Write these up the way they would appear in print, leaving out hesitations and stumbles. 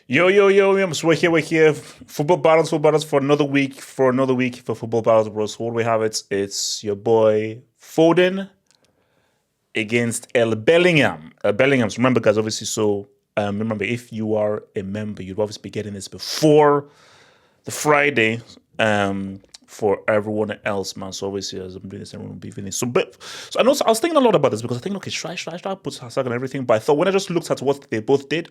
Yo, yo, yo, yo, so we're here. Football battles for football battles, bro. So what we have, it's your boy Foden against El Bellingham. Bellingham's, remember, guys, obviously, so remember, if you are a member, you'd obviously be getting this before the Friday for everyone else, man. So obviously, as I'm doing this, everyone will be feeling so. I was thinking a lot about this because I think, okay, should I put hashtag and everything? But I thought when I just looked at what they both did,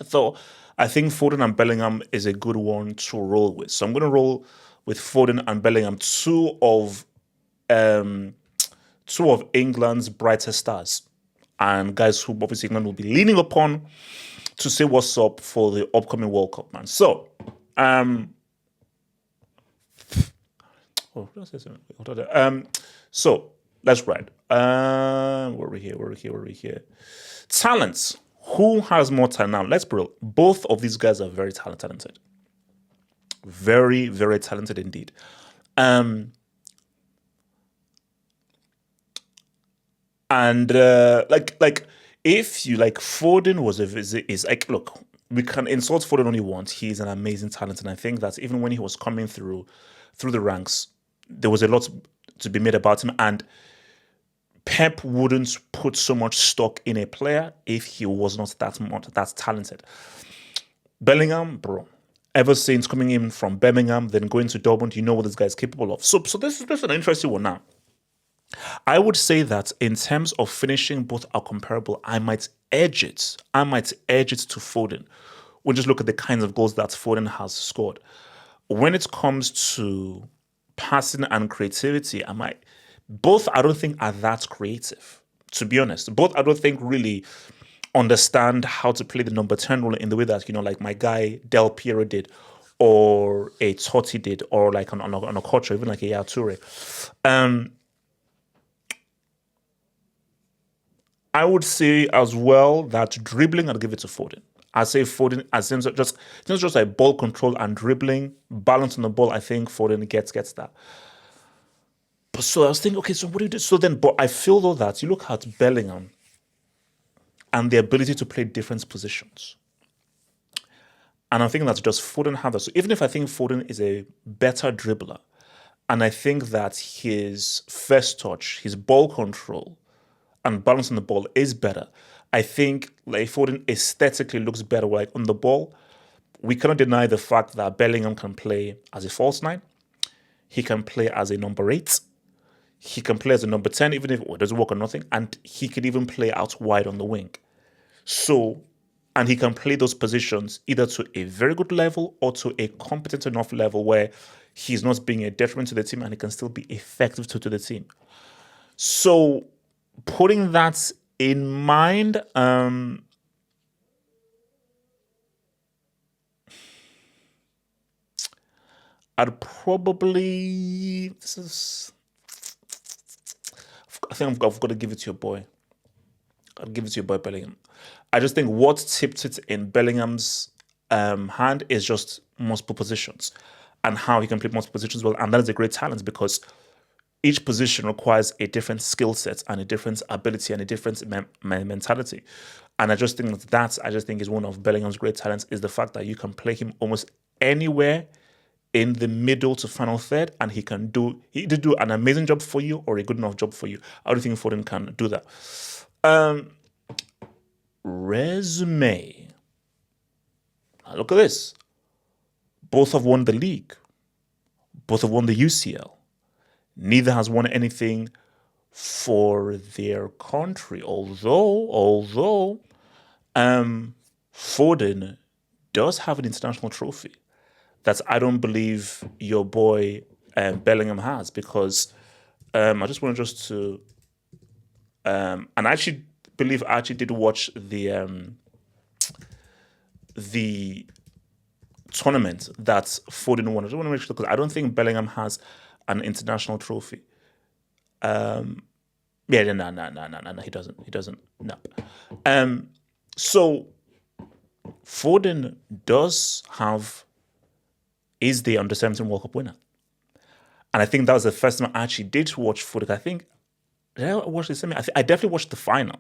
so I think Foden and Bellingham is a good one to roll with. So I'm going to roll with Foden and Bellingham, um, two of England's brightest stars, and guys who obviously England will be leaning upon to say what's up for the upcoming World Cup, man. So, oh, did I say something? Hold on there. So let's ride. Where are we here? Where are we here? Talents. Who has more talent now? Let's be real. Both of these guys are very talented. Very, very talented indeed. Um, and like if you like Foden was a visit is like look, we can insult Foden only once. He's an amazing talent, and I think that even when he was coming through the ranks, there was a lot to be made about him. And Pep wouldn't put so much stock in a player if he was not that talented. Bellingham, bro. Ever since coming in from Birmingham, then going to Dortmund, you know what this guy is capable of. So this is an interesting one now. I would say that in terms of finishing, both are comparable. I might edge it. I might edge it to Foden. We'll just look at the kinds of goals that Foden has scored. When it comes to passing and creativity, both I don't think are that creative. To be honest, both I don't think really understand how to play the number 10 role in the way that, like my guy Del Piero did, or a Totti did, or like on a culture, even like a Yaya Toure. Um, I would say as well that dribbling, I'd give it to Foden. I say Foden, as in just like ball control and dribbling, balance on the ball. I think Foden gets that. But so I was thinking, okay, so what do you do? So then, but I feel though that you look at Bellingham and the ability to play different positions. And I think that's just Foden have that. So even if I think Foden is a better dribbler, and I think that his first touch, his ball control, and balancing the ball is better. I think like Foden aesthetically looks better like on the ball. We cannot deny the fact that Bellingham can play as a false nine. He can play as a number 8. He can play as a number 10, even if it doesn't work or nothing. And he can even play out wide on the wing. So, and he can play those positions either to a very good level or to a competent enough level where he's not being a detriment to the team and he can still be effective to the team. So, putting that in mind, I'd probably I think I've got to give it to your boy. I'll give it to your boy Bellingham. I just think what tipped it in Bellingham's hand is just multiple positions and how he can play multiple positions well, and that is a great talent because each position requires a different skill set and a different ability and a different mentality. And I just think I just think is one of Bellingham's great talents is the fact that you can play him almost anywhere in the middle to final third, and he either do an amazing job for you or a good enough job for you. I don't think Foden can do that. Resume. Now look at this. Both have won the league. Both have won the UCL. Neither has won anything for their country. Although, Foden does have an international trophy that I don't believe your boy Bellingham has because I just want to and I actually believe I actually did watch the tournament that Foden won. I just want to make sure because I don't think Bellingham has an international trophy. Yeah, no, he doesn't. He doesn't. No. So Foden is the under 17 World Cup winner. And I think that was the first time I actually did watch Foden. I think, did I watch the semi? I definitely watched the final.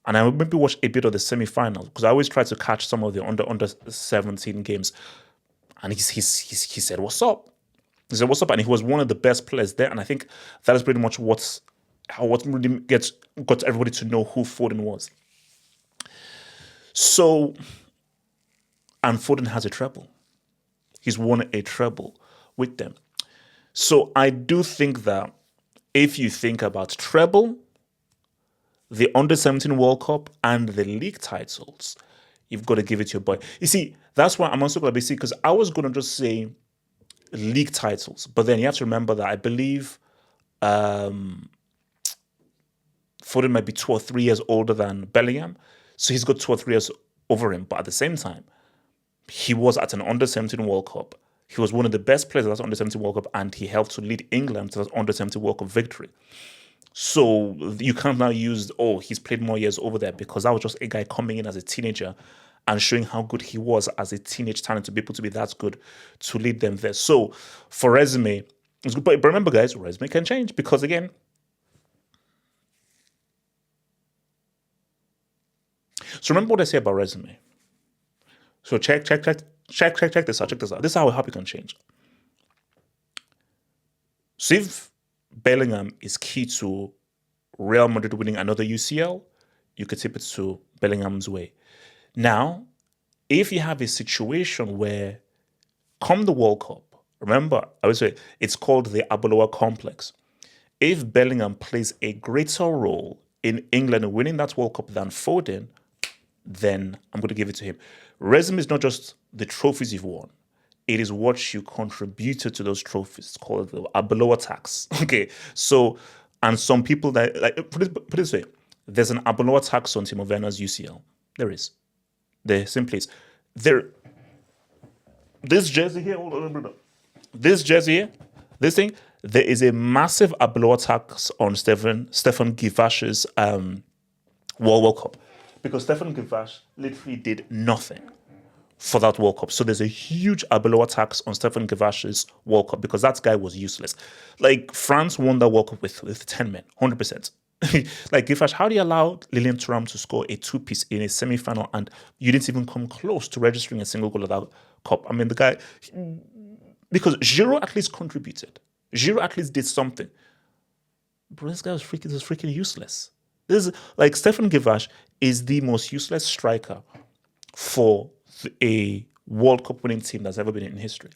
And I maybe watch a bit of the semi-final because I always try to catch some of the under 17 games. And he said, "What's up?" He said, "What's up?" And he was one of the best players there. And I think that is pretty much what really got everybody to know who Foden was. So, and Foden has a treble. He's won a treble with them. So I do think that if you think about treble, the under 17 World Cup, and the league titles, you've got to give it to your boy. You see, that's why I'm also going to be see because I was going to just say league titles, but then you have to remember that I believe Foden might be 2 or 3 years older than Bellingham, so he's got 2 or 3 years over him. But at the same time, he was at an under 17 World Cup. He was one of the best players at that under 17 World Cup, and he helped to lead England to that under 17 World Cup victory. So you can't now use, oh, he's played more years over there, because that was just a guy coming in as a teenager and showing how good he was as a teenage talent to be able to be that good to lead them there. So for resume, it's good. But remember, guys, resume can change because, again, so remember what I say about resume. So check this out. Check this out. This is how happy can change. So if Bellingham is key to Real Madrid winning another UCL, you could tip it to Bellingham's way. Now, if you have a situation where, come the World Cup, remember, I would say it's called the Abaloa complex. If Bellingham plays a greater role in England winning that World Cup than Foden, then I'm going to give it to him. Resume is not just the trophies you've won. It is what you contributed to those trophies. It's called the Abaloa tax. Okay, so, and some people that, like, put it this way, there's an Abaloa tax on Timo Werner's UCL. There is. There simply is. There, this jersey here, this jersey here, this thing, there is a massive Abaloa tax on Stefan Givash's World Cup, because Stefan Givash literally did nothing for that World Cup. So there's a huge Abaloa tax on Stefan Givash's World Cup because that guy was useless. Like, France won that World Cup with 10 men, 100%. Like, Givash, how do you allow Lilian Thuram to score a two-piece in a semi-final and you didn't even come close to registering a single goal of that cup? I mean, the guy, because Giroud at least contributed. Giroud at least did something. Bro, this guy was freaking useless. This is, like, Stefan Givash is the most useless striker for a World Cup winning team that's ever been in history.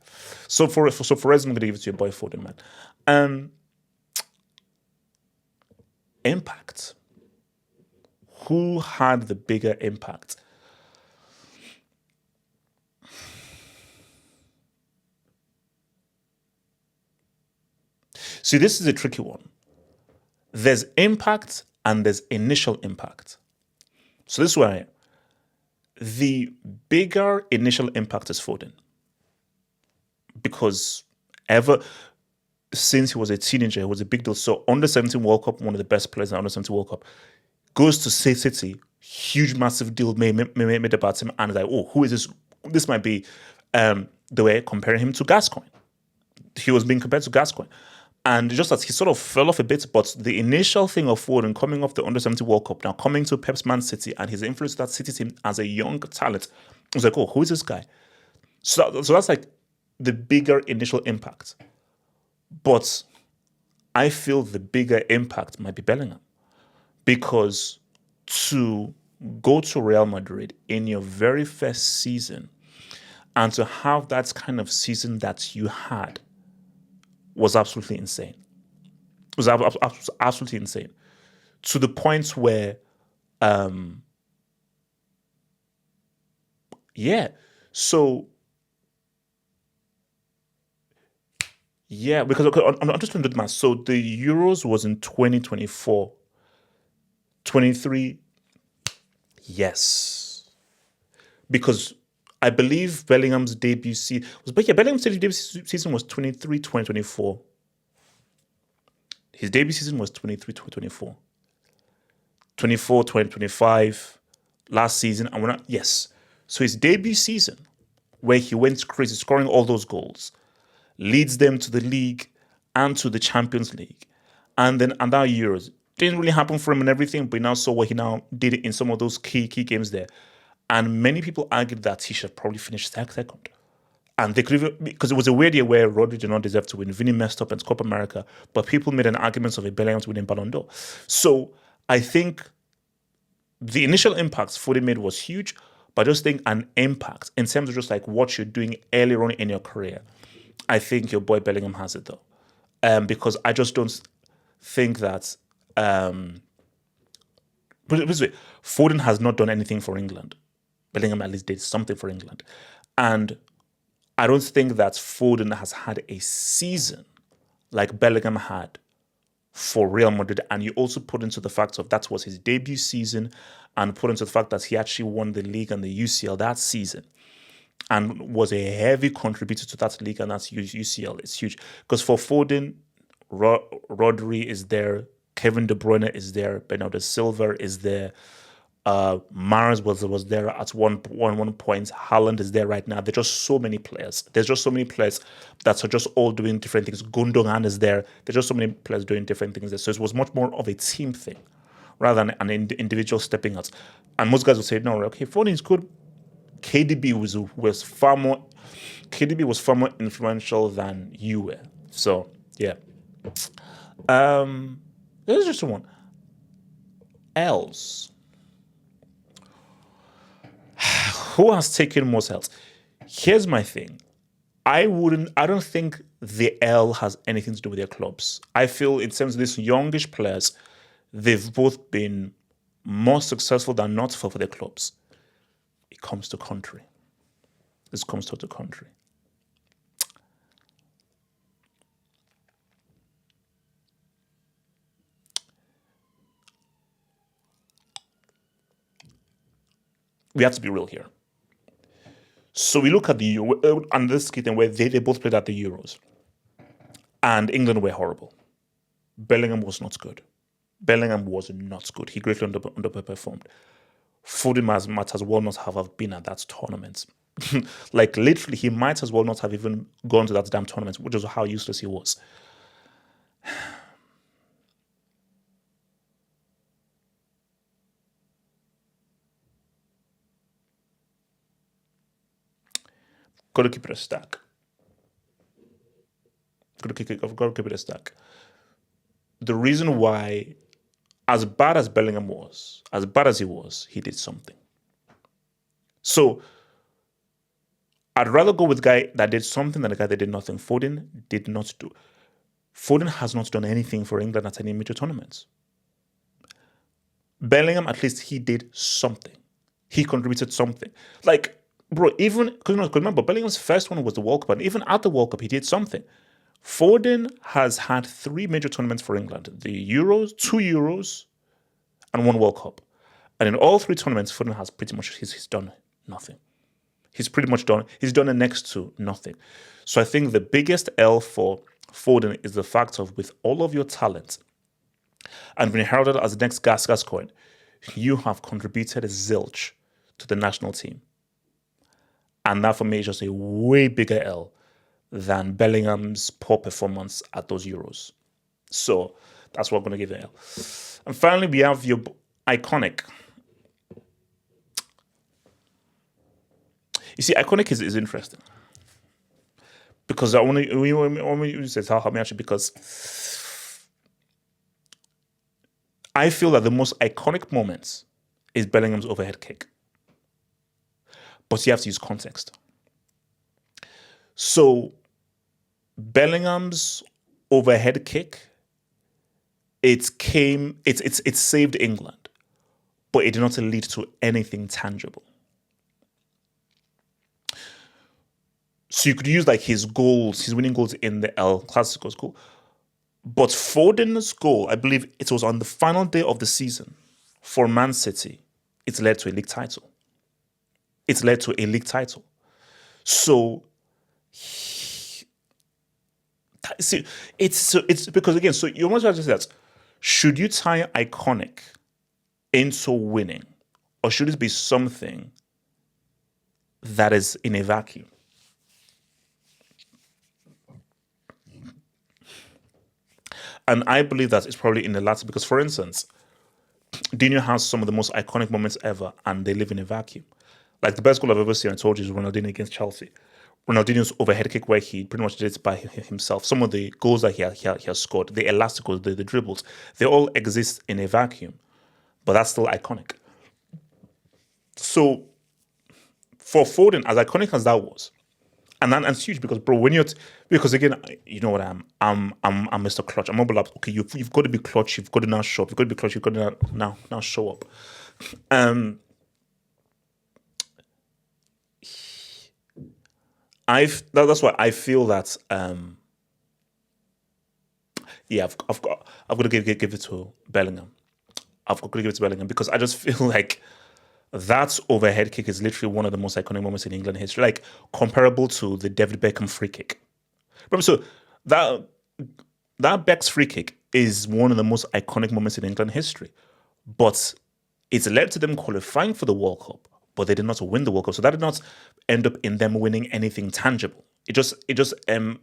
So for resume, I'm going to give it to your boy Foden, man. Impact. Who had the bigger impact? See, this is a tricky one. There's impact and there's initial impact. So this is where I am. The bigger initial impact is Foden, because ever since he was a teenager, it was a big deal. So under 17 World Cup, one of the best players in under 17 World Cup, goes to City, huge massive deal made about him, and like, oh, who is this? This might be the way comparing him to Gascoigne. He was being compared to Gascoigne. And just as he sort of fell off a bit, but the initial thing of Foden coming off the under-17 World Cup, now coming to Pep's Man City and his influence to that City team as a young talent, I was like, oh, who is this guy? So that's like the bigger initial impact. But I feel the bigger impact might be Bellingham. Because to go to Real Madrid in your very first season and to have that kind of season that you had was absolutely insane. It was absolutely insane. To the point where, yeah. So, yeah, because okay, I'm just going to do the math. So the Euros was in 2024. 23, yes. Because I believe Bellingham's debut season was, but yeah, Bellingham's debut season was 23, 2024. His debut season was 23, 2024. 24, 2025, last season. And we're not, yes. So his debut season, where he went crazy, scoring all those goals, leads them to the league and to the Champions League. And then, and that Euros, didn't really happen for him and everything, but we now saw what he now did in some of those key games there. And many people argued that he should probably finish second. And they could even, because it was a weird year where Rodri did not deserve to win. Vinny messed up in Copa America, but people made an argument of a Bellingham to winning Ballon d'Or. So I think the initial impacts Foden made was huge, but I just think an impact in terms of just like what you're doing earlier on in your career, I think your boy Bellingham has it though. Because I just don't think that. Put it this way, Foden has not done anything for England. Bellingham at least did something for England. And I don't think that Foden has had a season like Bellingham had for Real Madrid. And you also put into the fact of that was his debut season, and put into the fact that he actually won the league and the UCL that season and was a heavy contributor to that league and that's UCL. It's huge. Because for Foden, Rodri is there, Kevin De Bruyne is there, Bernardo Silva is there, Mahrez was there at one point. Haaland is there right now. There's just so many players. There's just so many players that are just all doing different things. Gundogan is there. There's just so many players doing different things there. So it was much more of a team thing rather than an individual stepping out. And most guys would say, no, okay, Foden is good. KDB was far more influential than you were. So yeah. There's just one else. Who has taken most L's? Here's my thing. I don't think the L has anything to do with their clubs. I feel in terms of these youngish players, they've both been more successful than not for their clubs. It comes to country. This comes to the country. We have to be real here. So we look at and this game where they both played at the Euros, and England were horrible. Bellingham was not good. He greatly underperformed. Foden might as well not have been at that tournament. Like literally, he might as well not have even gone to that damn tournament, which is how useless he was. Got to keep it a stack. Got to keep it a stack. The reason why, as bad as Bellingham was, as bad as he was, he did something. So I'd rather go with a guy that did something than a guy that did nothing. Foden did not do. Foden has not done anything for England at any major tournaments. Bellingham, at least he did something. He contributed something. Like, bro, even, because remember, Bellingham's first one was the World Cup, and even at the World Cup, he did something. Foden has had 3 major tournaments for England. The Euros, 2 Euros, and 1 World Cup. And in all 3 tournaments, Foden has pretty much, he's done nothing. He's done a next to nothing. So I think the biggest L for Foden is the fact of, with all of your talent, and being heralded as the next Gascoigne, you have contributed a zilch to the national team. And that for me is just a way bigger L than Bellingham's poor performance at those Euros. So that's what I'm going to give the L. And finally, we have your iconic. You see, iconic is interesting. Because I want to say how me actually, because I feel that the most iconic moments is Bellingham's overhead kick. But you have to use context. So Bellingham's overhead kick, it saved England, but it did not lead to anything tangible. So you could use like his winning goals in the El Clasico's goal. But Foden's goal, I believe it was on the final day of the season for Man City, it's led to a league title. So, see, it's because again, so you almost have to say that, should you tie iconic into winning, or should it be something that is in a vacuum? And I believe that it's probably in the latter because, for instance, Dino has some of the most iconic moments ever, and they live in a vacuum. Like the best goal I've ever seen, I told you, is Ronaldinho against Chelsea. Ronaldinho's overhead kick where he pretty much did it by himself. Some of the goals that he has scored, the elastic goals, the dribbles, they all exist in a vacuum, but that's still iconic. So for Foden, as iconic as that was, and it's huge because, bro, when because again, you know what I'm Mr. Clutch. I'm all up. Okay, you've got to be clutch. You've got to now show up. You've got to be clutch. You've got to now show up. That's why I feel that yeah, I've got to give it to Bellingham. I've got to give it to Bellingham because I just feel like that overhead kick is literally one of the most iconic moments in England history, like comparable to the David Beckham free kick. Remember, so that Beck's free kick is one of the most iconic moments in England history, but it's led to them qualifying for the World Cup, but they did not win the World Cup. So that did not end up in them winning anything tangible. It just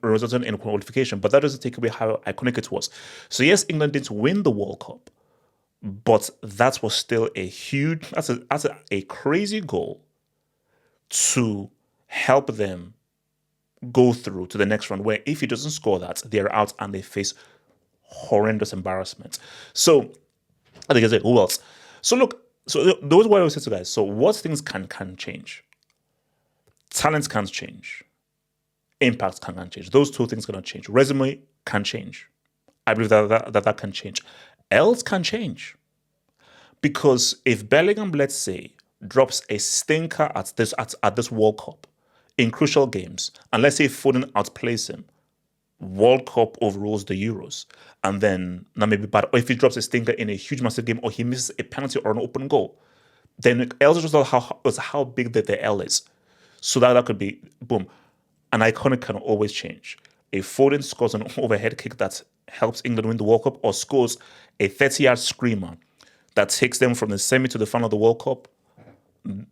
resulted in qualification, but that doesn't take away how iconic it was. So yes, England didn't win the World Cup, but that was still a crazy goal to help them go through to the next round. Where if he doesn't score that, they're out and they face horrendous embarrassment. So I think I said, who else? So look, so those are what I always say to guys. So what things can change? Talent can't change. Impact can change. Those two things cannot change. Resume can change. I believe that can change. Else can change. Because if Bellingham, let's say, drops a stinker at this World Cup in crucial games, and let's say Foden outplays him, World Cup overrules the Euros, and then now maybe bad, or if he drops a stinker in a huge massive game, or he misses a penalty or an open goal, then L is just how big the L is. So that could be boom. An iconic can always change. If Foden scores an overhead kick that helps England win the World Cup, or scores a 30-yard screamer that takes them from the semi to the final of the World Cup,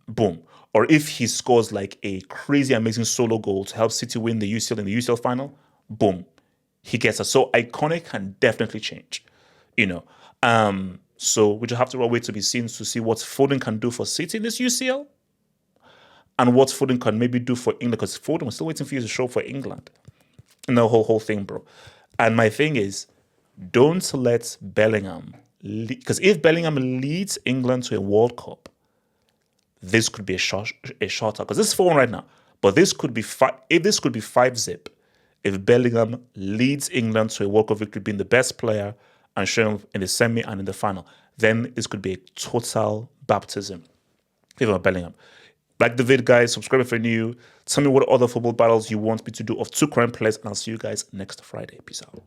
boom. Or if he scores like a crazy, amazing solo goal to help City win the UCL in the UCL final, boom, he gets us. So iconic can definitely change, you know. So we just have to wait to be seen to see what Foden can do for City in this UCL, and what Foden can maybe do for England, because Foden was still waiting for you to show for England in the whole thing, bro. And my thing is, don't let Bellingham lead, because if Bellingham leads England to a World Cup, this could be a shot because this is 4-1 right now. But this could be if this could be 5-0 if Bellingham leads England to a World Cup victory, being the best player and showing in the semi and in the final, then this could be a total baptism. Favor Bellingham. Like the vid, guys. Subscribe if you're new. Tell me what other football battles you want me to do of two current players, and I'll see you guys next Friday. Peace out.